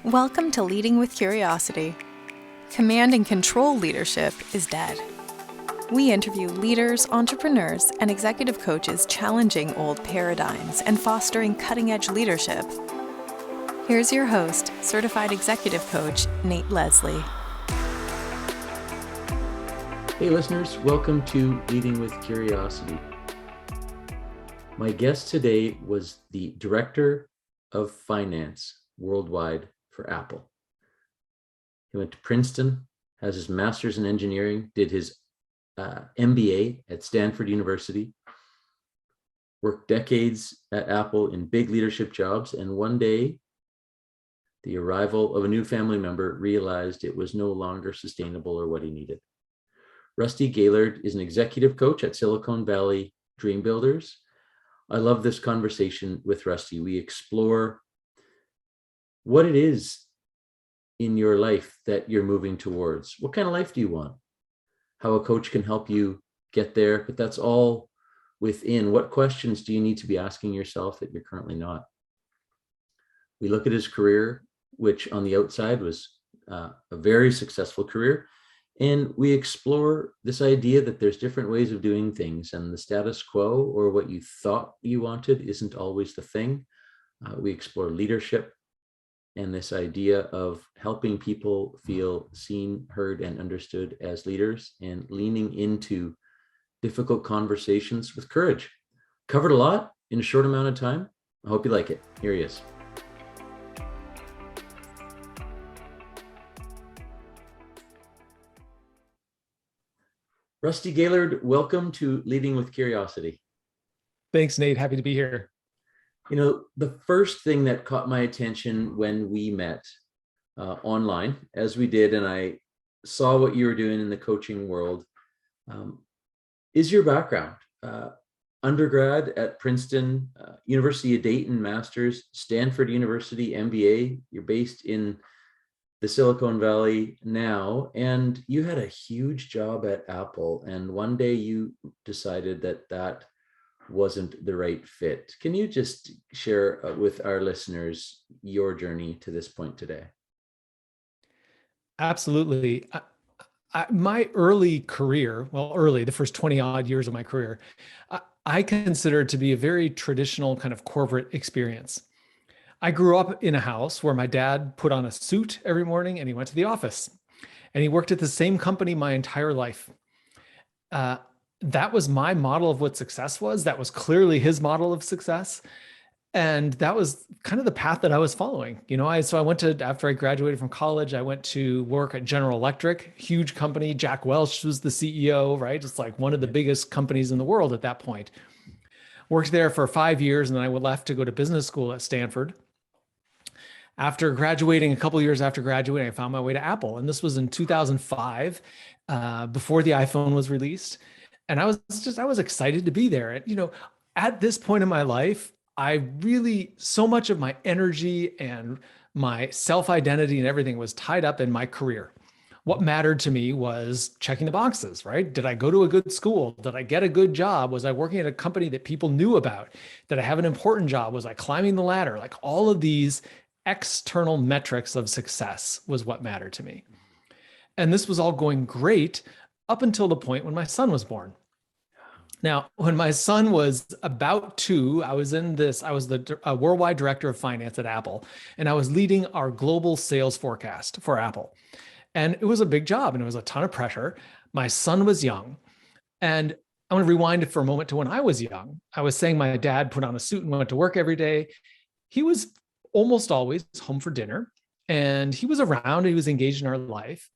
Welcome to Leading with Curiosity. Command and control leadership is dead. We interview leaders, entrepreneurs, and executive coaches challenging old paradigms and fostering cutting-edge leadership. Here's your host, certified executive coach, Nate Leslie. Hey listeners, welcome to Leading with Curiosity. My guest today was the Director of Finance worldwide for Apple. He went to Princeton, has his master's in engineering, did his MBA at Stanford University, worked decades at Apple in big leadership jobs, and one day, the arrival of a new family member realized it was no longer sustainable or what he needed. Rusty Gaillard is an executive coach at Silicon Valley Dream Builders. I love this conversation with Rusty. We explore what it is in your life that you're moving towards. What kind of life do you want? How a coach can help you get there, but that's all within. What questions do you need to be asking yourself that you're currently not? We look at his career, which on the outside was a very successful career. And we explore this idea that there's different ways of doing things, and the status quo or what you thought you wanted isn't always the thing. We explore leadership and this idea of helping people feel seen, heard, and understood as leaders, and leaning into difficult conversations with courage. Covered a lot in a short amount of time. I hope you like it. Here he is. Rusty Gaillard, welcome to Leading with Curiosity. Thanks, Nate. Happy to be here. You know, the first thing that caught my attention when we met online, as we did, and I saw what you were doing in the coaching world, is your background. Undergrad at Princeton, University of Dayton, Masters, Stanford University, MBA. You're based in the Silicon Valley now, and you had a huge job at Apple, and one day you decided that wasn't the right fit. Can you just share with our listeners your journey to this point today? Absolutely. My early career, the first 20 odd years of my career, I consider it to be a very traditional kind of corporate experience. I grew up in a house where my dad put on a suit every morning and he went to the office, and he worked at the same company my entire life. That was my model of what success was. That was clearly his model of success. And that was kind of the path that I was following. After I graduated from college, I went to work at General Electric, huge company. Jack Welch was the CEO, right? It's like one of the biggest companies in the world at that point. Worked there for 5 years, and then I left to go to business school at Stanford. After graduating, a couple of years after graduating, I found my way to Apple. And this was in 2005, before the iPhone was released. And I was excited to be there. And, at this point in my life, so much of my energy and my self-identity and everything was tied up in my career. What mattered to me was checking the boxes, right? Did I go to a good school? Did I get a good job? Was I working at a company that people knew about? Did I have an important job? Was I climbing the ladder? Like all of these external metrics of success was what mattered to me. And this was all going great up until the point when my son was born. Now, when my son was about 2, I was the worldwide director of finance at Apple, and I was leading our global sales forecast for Apple. And it was a big job, and it was a ton of pressure. My son was young, and I want to rewind it for a moment to when I was young. I was saying my dad put on a suit and went to work every day. He was almost always home for dinner, and he was around, he was engaged in our life.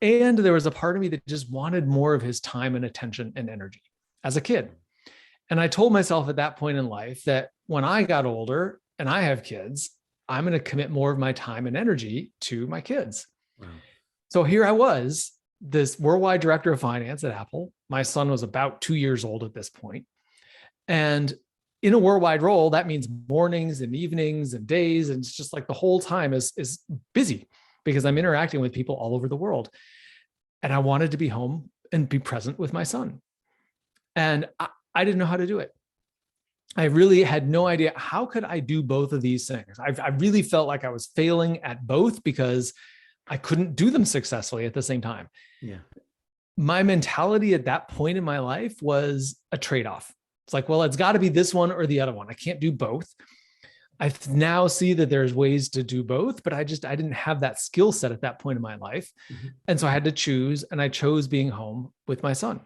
And there was a part of me that just wanted more of his time and attention and energy as a kid. And I told myself at that point in life that when I got older and I have kids, I'm going to commit more of my time and energy to my kids. Wow. So here I was, this worldwide director of finance at Apple. My son was about 2 years old at this point. And in a worldwide role, that means mornings and evenings and days. And it's just like the whole time is busy because I'm interacting with people all over the world. And I wanted to be home and be present with my son. And I didn't know how to do it. I really had no idea how could I do both of these things. I really felt like I was failing at both because I couldn't do them successfully at the same time. Yeah. My mentality at that point in my life was a trade-off. It's like, well, it's got to be this one or the other one. I can't do both. I now see that there's ways to do both, but I didn't have that skill set at that point in my life. Mm-hmm. And so I had to choose, and I chose being home with my son.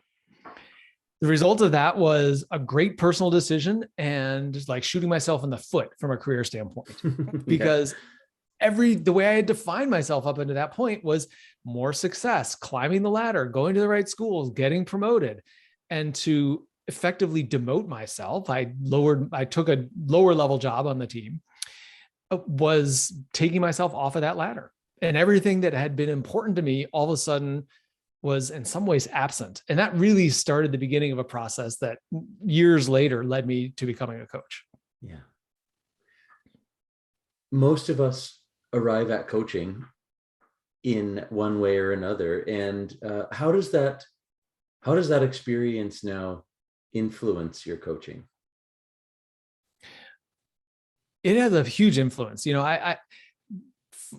The result of that was a great personal decision and like shooting myself in the foot from a career standpoint, because the way I had defined myself up until that point was more success, climbing the ladder, going to the right schools, getting promoted. And to effectively demote myself, I took a lower level job on the team, was taking myself off of that ladder. And everything that had been important to me all of a sudden was in some ways absent. And that really started the beginning of a process that years later led me to becoming a coach. Yeah. Most of us arrive at coaching in one way or another. And how does that experience now influence your coaching? It has a huge influence. I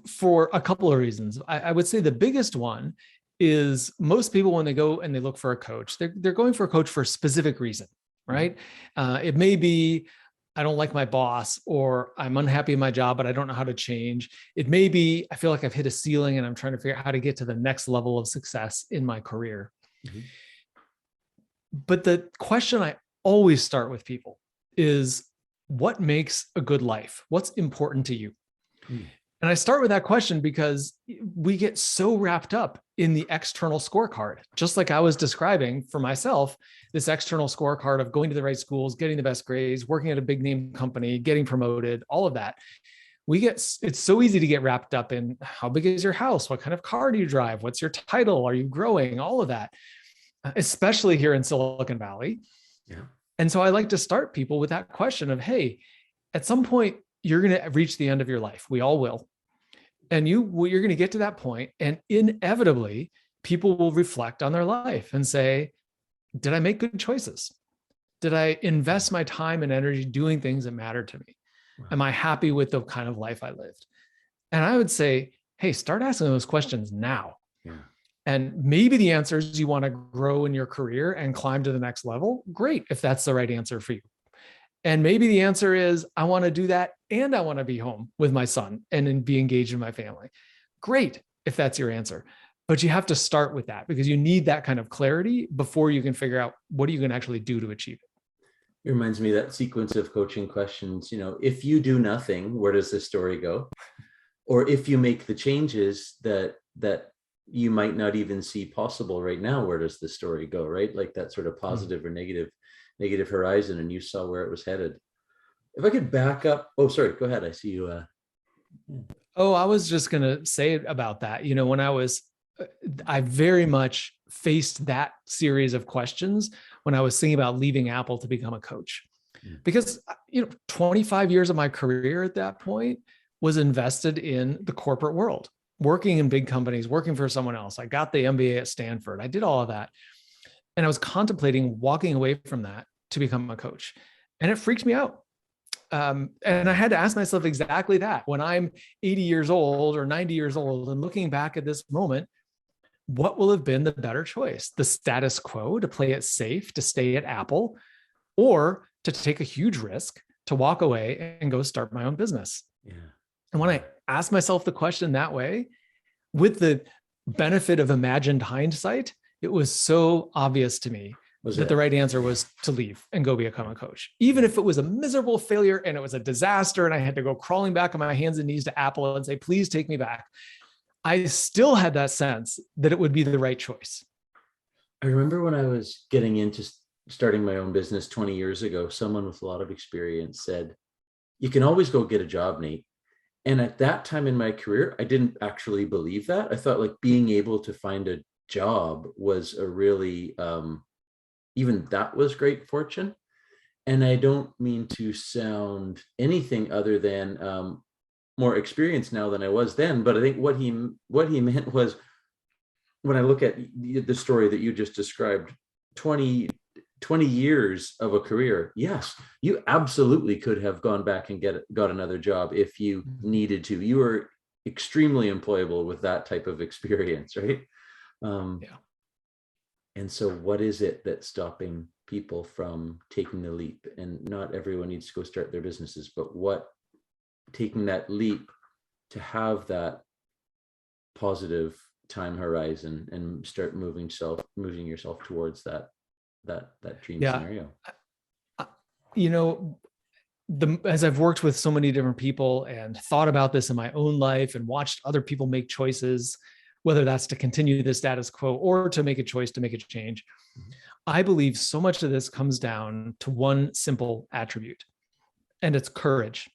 for a couple of reasons. I would say the biggest one is most people, when they go and they look for a coach, they're going for a coach for a specific reason, right? It may be, I don't like my boss, or I'm unhappy in my job, but I don't know how to change. It may be, I feel like I've hit a ceiling and I'm trying to figure out how to get to the next level of success in my career. Mm-hmm. But the question I always start with people is, what makes a good life? What's important to you? Mm. And I start with that question because we get so wrapped up in the external scorecard, just like I was describing for myself, this external scorecard of going to the right schools, getting the best grades, working at a big name company, getting promoted, all of that. It's so easy to get wrapped up in how big is your house? What kind of car do you drive? What's your title? Are you growing? All of that, especially here in Silicon Valley. Yeah. And so I like to start people with that question of, hey, at some point, you're going to reach the end of your life. We all will. And you're going to get to that point, and inevitably people will reflect on their life and say, did I make good choices? Did I invest my time and energy doing things that matter to me? Wow. Am I happy with the kind of life I lived? And I would say, hey, start asking those questions now. Yeah. And maybe the answer is you want to grow in your career and climb to the next level. Great, if that's the right answer for you. And maybe the answer is, I want to do that and I want to be home with my son and be engaged in my family. Great, if that's your answer. But you have to start with that because you need that kind of clarity before you can figure out what are you going to actually do to achieve it. It reminds me of that sequence of coaching questions, if you do nothing, where does this story go? Or if you make the changes that you might not even see possible right now, where does the story go, right? Like that sort of positive or negative horizon, and you saw where it was headed. If I could back up, sorry, go ahead. I see you. I was just going to say about that. When I very much faced that series of questions when I was thinking about leaving Apple to become a coach, because 25 years of my career at that point was invested in the corporate world, working in big companies, working for someone else. I got the MBA at Stanford. I did all of that. And I was contemplating walking away from that to become a coach. And it freaked me out. And I had to ask myself exactly that. When I'm 80 years old or 90 years old and looking back at this moment, what will have been the better choice? The status quo, to play it safe, to stay at Apple, or to take a huge risk, to walk away and go start my own business? Yeah. And when I asked myself the question that way, with the benefit of imagined hindsight, it was so obvious to me that the right answer was to leave and go become a coach. Even if it was a miserable failure and it was a disaster and I had to go crawling back on my hands and knees to Apple and say, please take me back, I still had that sense that it would be the right choice. I remember when I was getting into starting my own business 20 years ago, someone with a lot of experience said, you can always go get a job, Nate. And at that time in my career, I didn't actually believe that. I thought like being able to find a job was a really, even that was great fortune. And I don't mean to sound anything other than more experienced now than I was then, but I think what he meant was, when I look at the story that you just described, 20 20 years of a career, yes, you absolutely could have gone back and got another job if you needed to. You were extremely employable with that type of experience, right? Yeah. And so what is it that's stopping people from taking the leap? And not everyone needs to go start their businesses, but what taking that leap to have that positive time horizon and start moving yourself towards that dream scenario. You know, as I've worked with so many different people and thought about this in my own life and watched other people make choices, whether that's to continue the status quo or to make a choice to make a change, I believe so much of this comes down to one simple attribute, and it's courage.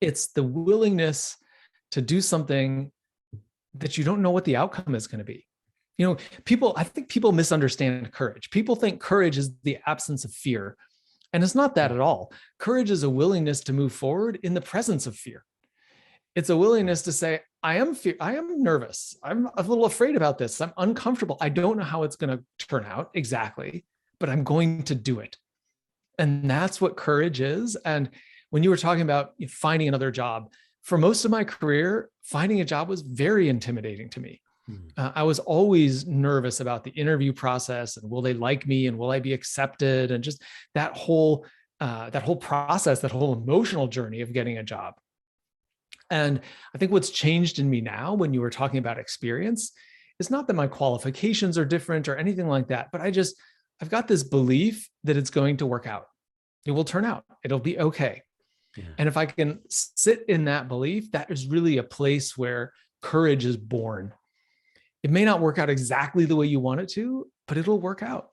It's the willingness to do something that you don't know what the outcome is going to be. You know, I think people misunderstand courage. People think courage is the absence of fear. And it's not that at all. Courage is a willingness to move forward in the presence of fear. It's a willingness to say, I am nervous. I'm a little afraid about this. I'm uncomfortable. I don't know how it's going to turn out exactly, but I'm going to do it. And that's what courage is. And when you were talking about finding another job, for most of my career, finding a job was very intimidating to me. I was always nervous about the interview process and will they like me and will I be accepted, and just that whole process, that whole emotional journey of getting a job. And I think what's changed in me now, when you were talking about experience, is not that my qualifications are different or anything like that, but I've got this belief that it's going to work out. It will turn out. It'll be okay. Yeah. And if I can sit in that belief, that is really a place where courage is born. It may not work out exactly the way you want it to, but it'll work out.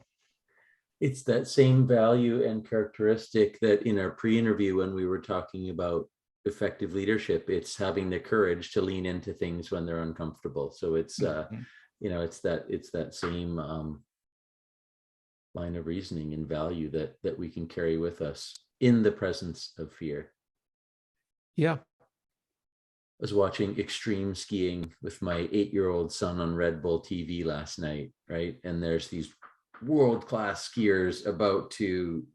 It's that same value and characteristic that in our pre-interview, when we were talking about effective leadership, it's having the courage to lean into things when they're uncomfortable. So it's, it's that same line of reasoning and value that we can carry with us in the presence of fear. Yeah. I was watching extreme skiing with my 8-year-old son on Red Bull TV last night, right? And there's these world-class skiers about to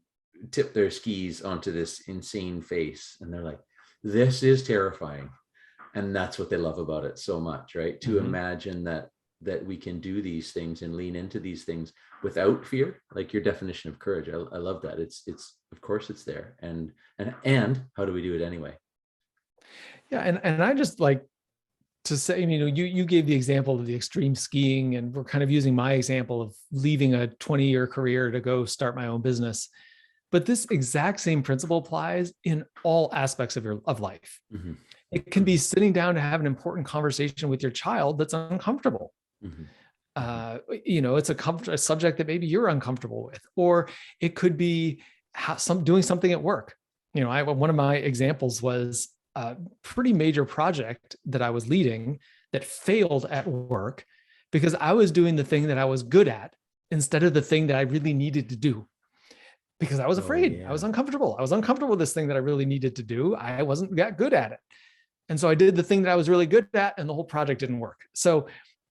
tip their skis onto this insane face. And they're like, this is terrifying. And that's what they love about it so much, right? To imagine that we can do these things and lean into these things without fear, like your definition of courage. I love that. It's of course it's there. And how do we do it anyway? Yeah. And I just like to say, you gave the example of the extreme skiing, and we're kind of using my example of leaving a 20-year career to go start my own business. But this exact same principle applies in all aspects of life. It can be sitting down to have an important conversation with your child that's uncomfortable. It's a subject that maybe you're uncomfortable with, or it could be doing something at work. One of my examples was a pretty major project that I was leading that failed at work because I was doing the thing that I was good at instead of the thing that I really needed to do. Because I was afraid. I was uncomfortable. I was uncomfortable with this thing that I really needed to do. I wasn't that good at it. And so I did the thing that I was really good at, and the whole project didn't work. So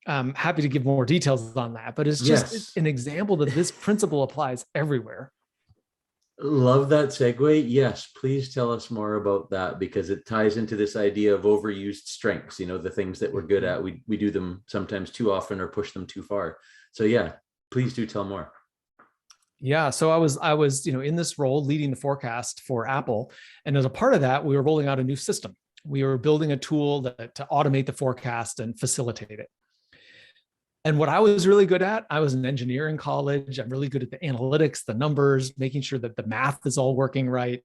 I'm happy to give more details on that, but it's just an example that this principle applies everywhere. Love that segue. Yes, please tell us more about that, because it ties into this idea of overused strengths, the things that we're good at. We do them sometimes too often or push them too far. So yeah, please do tell more. Yeah. So I was, in this role leading the forecast for Apple. And as a part of that, we were rolling out a new system. We were building a tool to automate the forecast and facilitate it. And what I was really good at, I was an engineer in college. I'm really good at the analytics, the numbers, making sure that the math is all working right.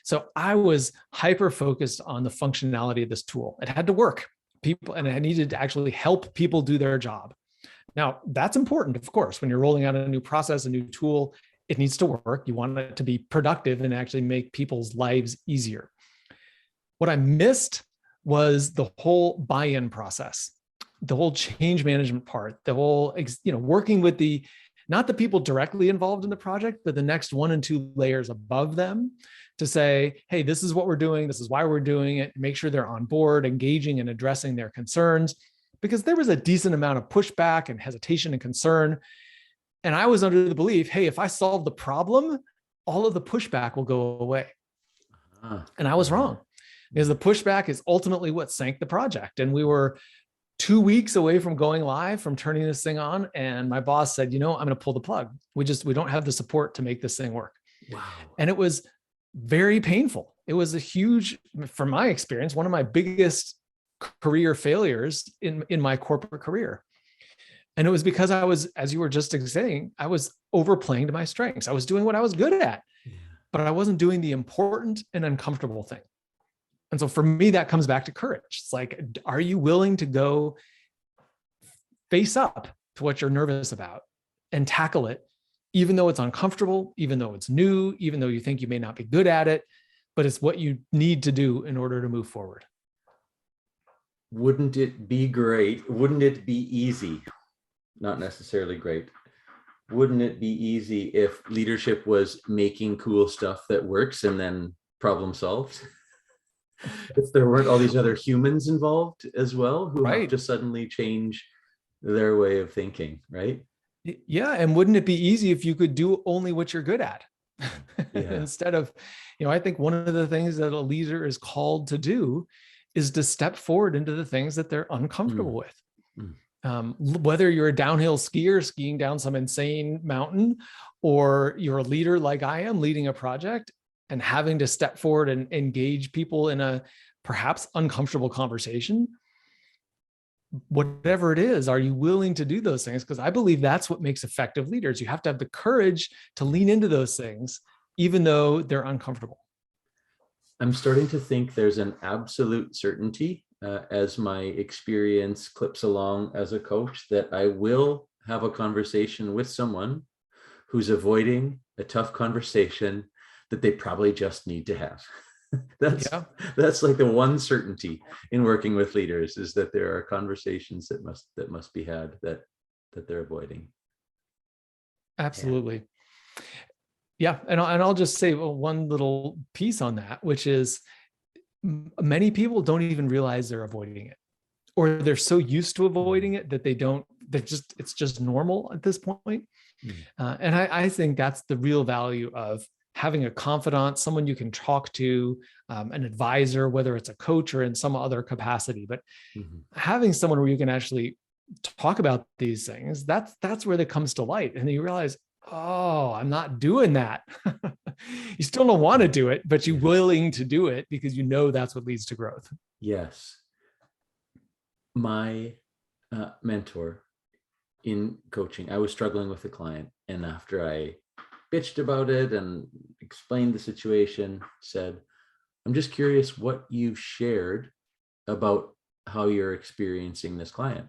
So I was hyper focused on the functionality of this tool. It had to work. And I needed to actually help people do their job. Now, that's important, of course. When you're rolling out a new process, a new tool, it needs to work. You want it to be productive and actually make people's lives easier. What I missed was the whole buy-in process, the whole change management part, the whole, working with not the people directly involved in the project, but the next 1 and 2 layers above them to say, hey, this is what we're doing. This is why we're doing it. Make sure they're on board, engaging and addressing their concerns. Because there was a decent amount of pushback and hesitation and concern. And I was under the belief, hey, if I solve the problem, all of the pushback will go away. And I was wrong, because the pushback is ultimately what sank the project. And we were 2 weeks away from going live, from turning this thing on. And my boss said, I'm going to pull the plug. We don't have the support to make this thing work. Wow. And it was very painful. It was a huge, from my experience, one of my biggest career failures in my corporate career. And it was because I was, as you were just saying, I was overplaying to my strengths. I was doing what I was good at, but I wasn't doing the important and uncomfortable thing. And so for me, that comes back to courage. It's like, are you willing to go face up to what you're nervous about and tackle it, even though it's uncomfortable, even though it's new, even though you think you may not be good at it, but it's what you need to do in order to move forward? Wouldn't it be great? Wouldn't it be easy? Not necessarily great. Wouldn't it be easy if leadership was making cool stuff that works and then problem solved? If there weren't all these other humans involved as well, who have to suddenly change their way of thinking, right? Yeah. And wouldn't it be easy if you could do only what you're good at? Instead of, I think one of the things that a leader is called to do is to step forward into the things that they're uncomfortable with. Whether you're a downhill skier skiing down some insane mountain, or you're a leader like I am leading a project and having to step forward and engage people in a perhaps uncomfortable conversation, whatever it is, are you willing to do those things? Because I believe that's what makes effective leaders. You have to have the courage to lean into those things, even though they're uncomfortable. I'm starting to think there's an absolute certainty as my experience clips along as a coach that I will have a conversation with someone who's avoiding a tough conversation that they probably just need to have. That's like the one certainty in working with leaders, is that there are conversations that must be had that they're avoiding. Absolutely. Yeah. And I'll just say one little piece on that, which is many people don't even realize they're avoiding it, or they're so used to avoiding it that it's just normal at this point. And I think that's the real value of having a confidant, someone you can talk to, an advisor, whether it's a coach or in some other capacity, but having someone where you can actually talk about these things, that's where that comes to light. And then you realize, oh, I'm not doing that. You still don't want to do it, but you're willing to do it because you know that's what leads to growth. Yes. My mentor in coaching, I was struggling with a client, and after I bitched about it and explained the situation, said, I'm just curious what you've shared about how you're experiencing this client.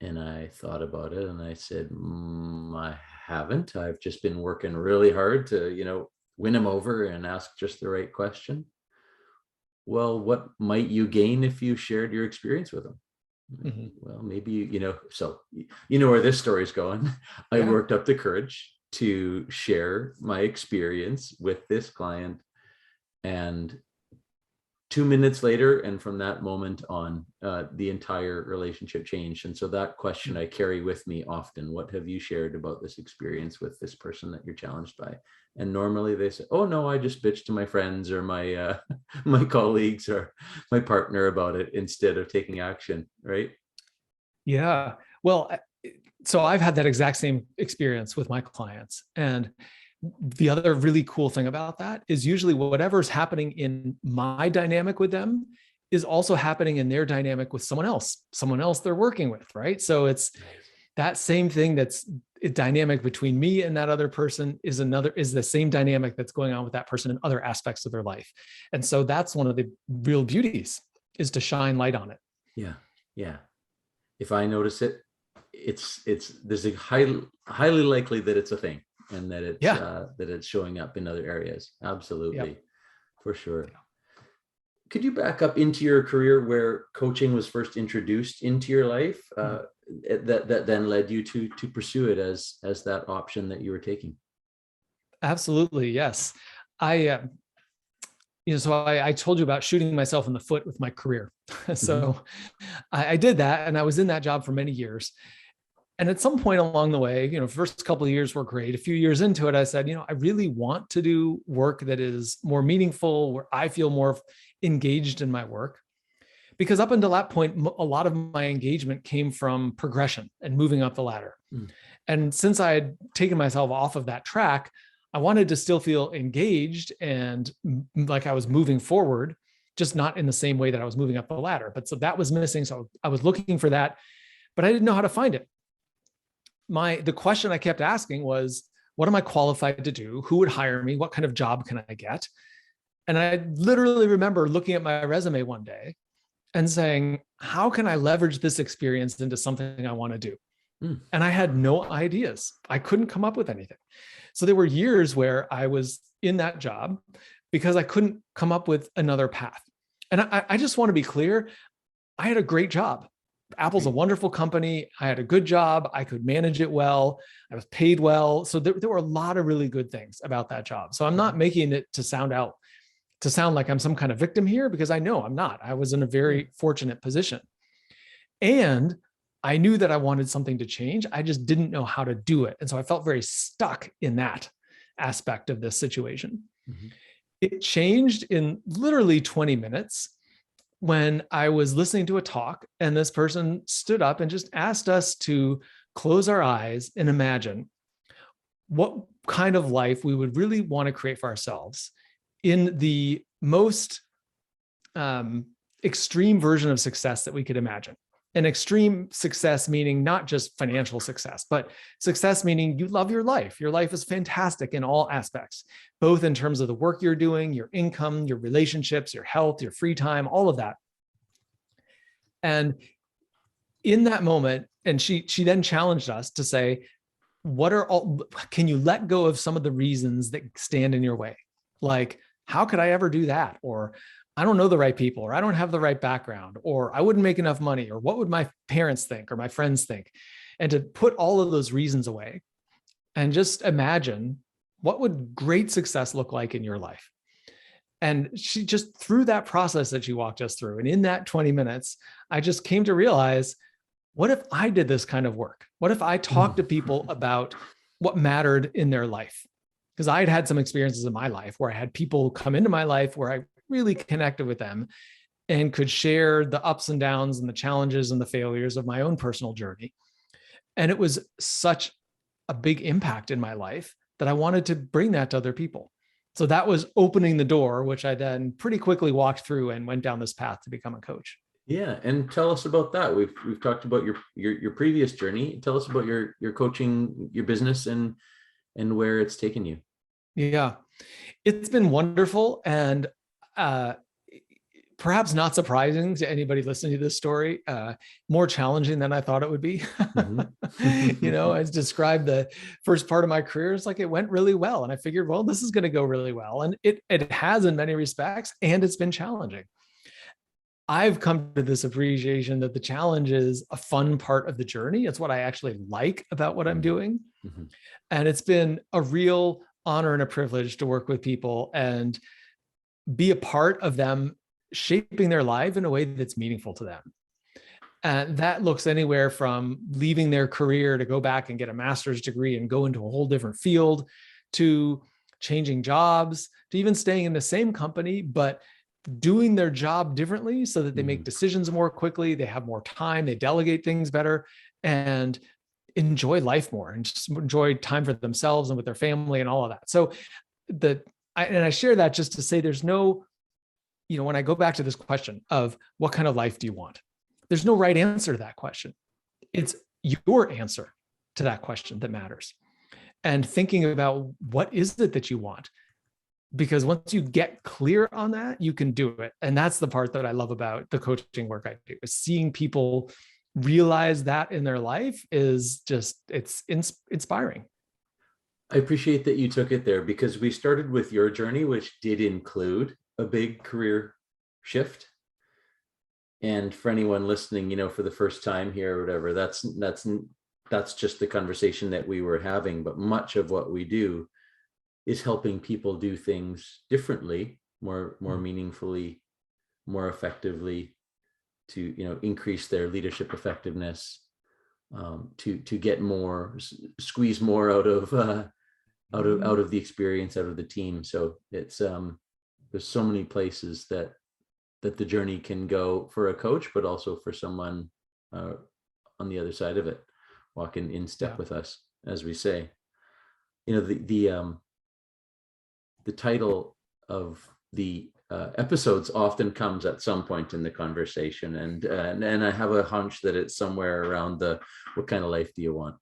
And I thought about it and I said, I haven't. I've just been working really hard to, win him over and ask just the right question. Well, what might you gain if you shared your experience with him? Well, maybe, so where this story is going. I worked up the courage to share my experience with this client, and 2 minutes later, and from that moment on, the entire relationship changed. And so that question I carry with me often: what have you shared about this experience with this person that you're challenged by? And normally they say, oh no, I just bitched to my friends or my my colleagues or my partner about it instead of taking action, right? Yeah. Well, so I've had that exact same experience with my clients. And the other really cool thing about that is usually whatever's happening in my dynamic with them is also happening in their dynamic with someone else they're working with, right? So it's that same thing that's a dynamic between me and that other person is the same dynamic that's going on with that person in other aspects of their life. And so that's one of the real beauties, is to shine light on it. Yeah. Yeah. If I notice it, there's a highly likely that it's a thing, and that it's showing up in other areas. Absolutely. For sure. Could you back up into your career where coaching was first introduced into your life, that then led you to pursue it as that option that you were taking? Absolutely. Yes. I told you about shooting myself in the foot with my career. So I did that, and I was in that job for many years. And at some point along the way, first couple of years were great. A few years into it, I said, I really want to do work that is more meaningful, where I feel more engaged in my work. Because up until that point, a lot of my engagement came from progression and moving up the ladder. Mm. And since I had taken myself off of that track, I wanted to still feel engaged and like I was moving forward, just not in the same way that I was moving up the ladder. But so that was missing. So I was looking for that, but I didn't know how to find it. The question I kept asking was, what am I qualified to do? Who would hire me? What kind of job can I get? And I literally remember looking at my resume one day and saying, how can I leverage this experience into something I want to do? Mm. And I had no ideas. I couldn't come up with anything. So there were years where I was in that job because I couldn't come up with another path. And I just want to be clear, I had a great job. Apple's a wonderful company. I had a good job. I could manage it well. I was paid well. So there were a lot of really good things about that job. So I'm not making it to sound like I'm some kind of victim here, because I know I'm not. I was in a very fortunate position. And I knew that I wanted something to change. I just didn't know how to do it. And so I felt very stuck in that aspect of this situation. Mm-hmm. It changed in literally 20 minutes when I was listening to a talk, and this person stood up and just asked us to close our eyes and imagine what kind of life we would really want to create for ourselves in the most extreme version of success that we could imagine. An extreme success meaning not just financial success, but success meaning you love your life. Your life is fantastic in all aspects, both in terms of the work you're doing, your income, your relationships, your health, your free time, all of that. And in that moment, and she then challenged us to say, can you let go of some of the reasons that stand in your way? Like, how could I ever do that? Or I don't know the right people, or I don't have the right background, or I wouldn't make enough money, or what would my parents think or my friends think? And to put all of those reasons away and just imagine, what would great success look like in your life? And she just, through that process that she walked us through, and in that 20 minutes, I just came to realize, what if I did this kind of work? What if I talked to people about what mattered in their life? Because I had some experiences in my life where I had people come into my life where I really connected with them and could share the ups and downs and the challenges and the failures of my own personal journey. And it was such a big impact in my life that I wanted to bring that to other people. So that was opening the door, which I then pretty quickly walked through and went down this path to become a coach. Yeah, and tell us about that. We've talked about your previous journey. Tell us about your coaching, your business, and where it's taken you. Yeah, it's been wonderful, and perhaps not surprising to anybody listening to this story, more challenging than I thought it would be. Mm-hmm. I described the first part of my career as like, it went really well. And I figured, well, this is going to go really well. And it has in many respects, and it's been challenging. I've come to this appreciation that the challenge is a fun part of the journey. It's what I actually like about what I'm doing. Mm-hmm. And it's been a real honor and a privilege to work with people and be a part of them shaping their life in a way that's meaningful to them. And that looks anywhere from leaving their career to go back and get a master's degree and go into a whole different field, to changing jobs, to even staying in the same company, but doing their job differently so that they make decisions more quickly, they have more time, they delegate things better, and enjoy life more, and just enjoy time for themselves and with their family and all of that. So I share that just to say, there's no, when I go back to this question of what kind of life do you want, there's no right answer to that question. It's your answer to that question that matters. And thinking about, what is it that you want? Because once you get clear on that, you can do it. And that's the part that I love about the coaching work I do, is seeing people realize that in their life is just, it's inspiring. I appreciate that you took it there, because we started with your journey, which did include a big career shift. And for anyone listening, for the first time here or whatever, that's just the conversation that we were having. But much of what we do is helping people do things differently, more meaningfully, more effectively, to increase their leadership effectiveness, to get more, squeeze more out of the experience, out of the team. So it's there's so many places that the journey can go for a coach, but also for someone on the other side of it, walking in step with us, as we say. You know, the title of the episodes often comes at some point in the conversation, and I have a hunch that it's somewhere around the what kind of life do you want?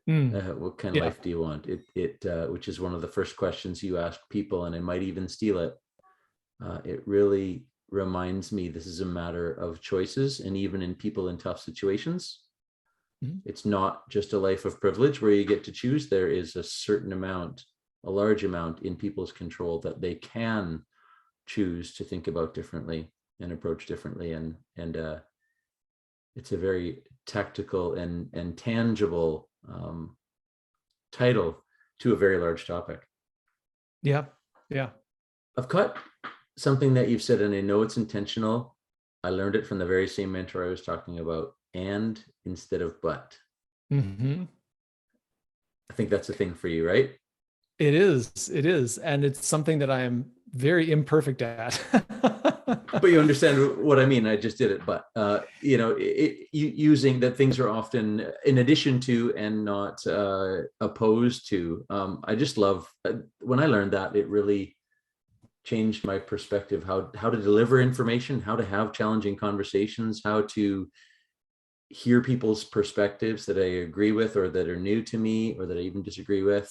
What kind of life do you want? Which is one of the first questions you ask people, and I might even steal it. It really reminds me this is a matter of choices, and even in people in tough situations, it's not just a life of privilege where you get to choose. There is a certain amount, a large amount in people's control that they can choose to think about differently and approach differently, and it's a very tactical and tangible title to a very large topic. Yeah. I've caught something that you've said, and I know it's intentional. I learned it from the very same mentor I was talking about, and instead of but. I think that's a thing for you, right? It is. And it's something that I am very imperfect at. But you understand what I mean. I just did it, but using that things are often in addition to and not opposed to. I just love when I learned that. It really changed my perspective, how to deliver information, how to have challenging conversations, how to hear people's perspectives that I agree with or that are new to me or that I even disagree with.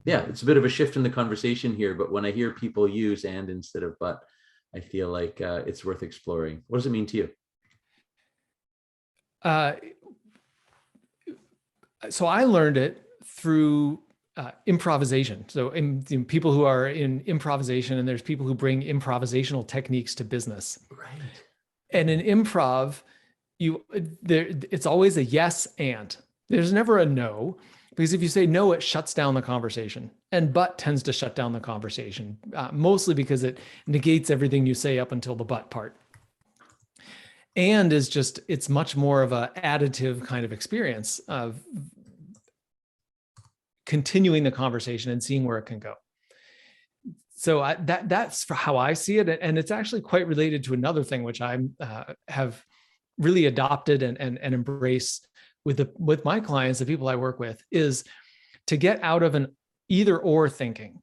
It's a bit of a shift in the conversation here, but when I hear people use and instead of but, I feel like it's worth exploring. What does it mean to you? So I learned it through improvisation. So in people who are in improvisation, and there's people who bring improvisational techniques to business. Right. And in improv, it's always a yes and. There's never a no, because if you say no, it shuts down the conversation. And but tends to shut down the conversation, mostly because it negates everything you say up until the but part. And it's much more of an additive kind of experience of continuing the conversation and seeing where it can go. So that's how I see it. And it's actually quite related to another thing, which I have really adopted and embrace with my clients, the people I work with, is to get out of an either or thinking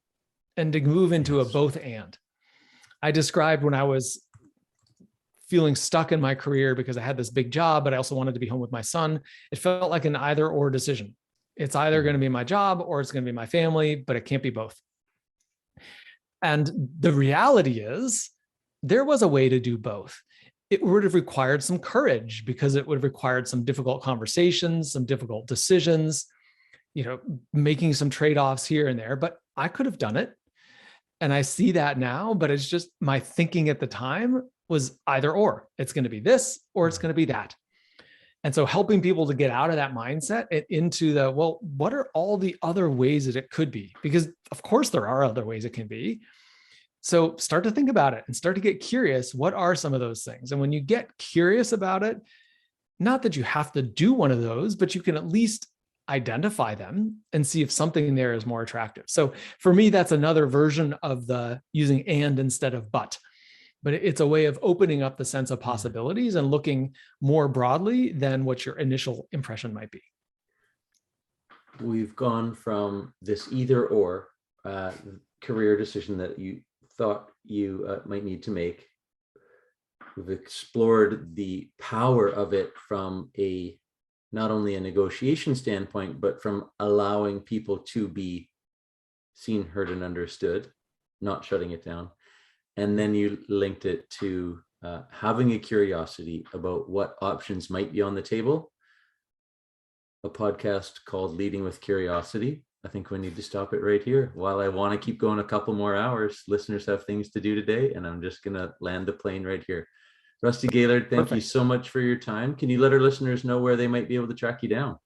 and to move into a both and. I described when I was feeling stuck in my career because I had this big job, but I also wanted to be home with my son. It felt like an either or decision. It's either going to be my job or it's going to be my family, but it can't be both. And the reality is there was a way to do both. It would have required some courage because it would have required some difficult conversations, some difficult decisions, making some trade-offs here and there, but I could have done it. And I see that now, but it's just my thinking at the time was either or. It's going to be this or it's going to be that. And so helping people to get out of that mindset and into what are all the other ways that it could be? Because of course there are other ways it can be. So start to think about it and start to get curious. What are some of those things? And when you get curious about it, not that you have to do one of those, but you can at least identify them and see if something there is more attractive. So for me, that's another version of the using and instead of but it's a way of opening up the sense of possibilities and looking more broadly than what your initial impression might be. We've gone from this either or career decision that you thought you might need to make. We've explored the power of it from not only a negotiation standpoint, but from allowing people to be seen, heard, and understood, not shutting it down. And then you linked it to having a curiosity about what options might be on the table. A podcast called Leading with Curiosity. I think we need to stop it right here. While I want to keep going a couple more hours, listeners have things to do today, and I'm just going to land the plane right here. Rusty Gaillard, thank you so much for your time. Can you let our listeners know where they might be able to track you down?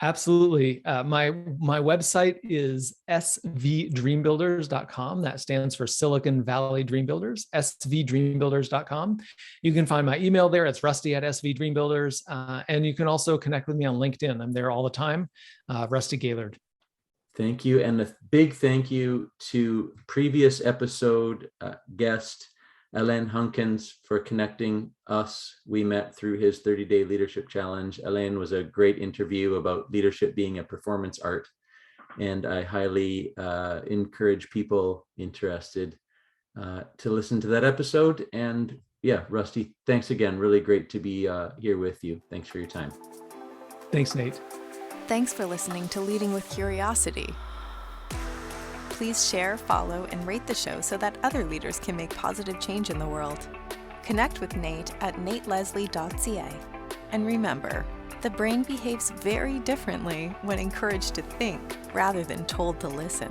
Absolutely. My website is svdreambuilders.com. That stands for Silicon Valley Dream Builders, svdreambuilders.com. You can find my email there. It's rusty@svdreambuilders. And you can also connect with me on LinkedIn. I'm there all the time, Rusty Gaillard. Thank you. And a big thank you to previous episode guest, Alain Hunkins, for connecting us. We met through his 30-day leadership challenge. Alain was a great interview about leadership being a performance art. And I highly encourage people interested to listen to that episode. And yeah, Rusty, thanks again. Really great to be here with you. Thanks for your time. Thanks, Nate. Thanks for listening to Leading with Curiosity. Please share, follow, and rate the show so that other leaders can make positive change in the world. Connect with Nate at nateleslie.ca. And remember, the brain behaves very differently when encouraged to think rather than told to listen.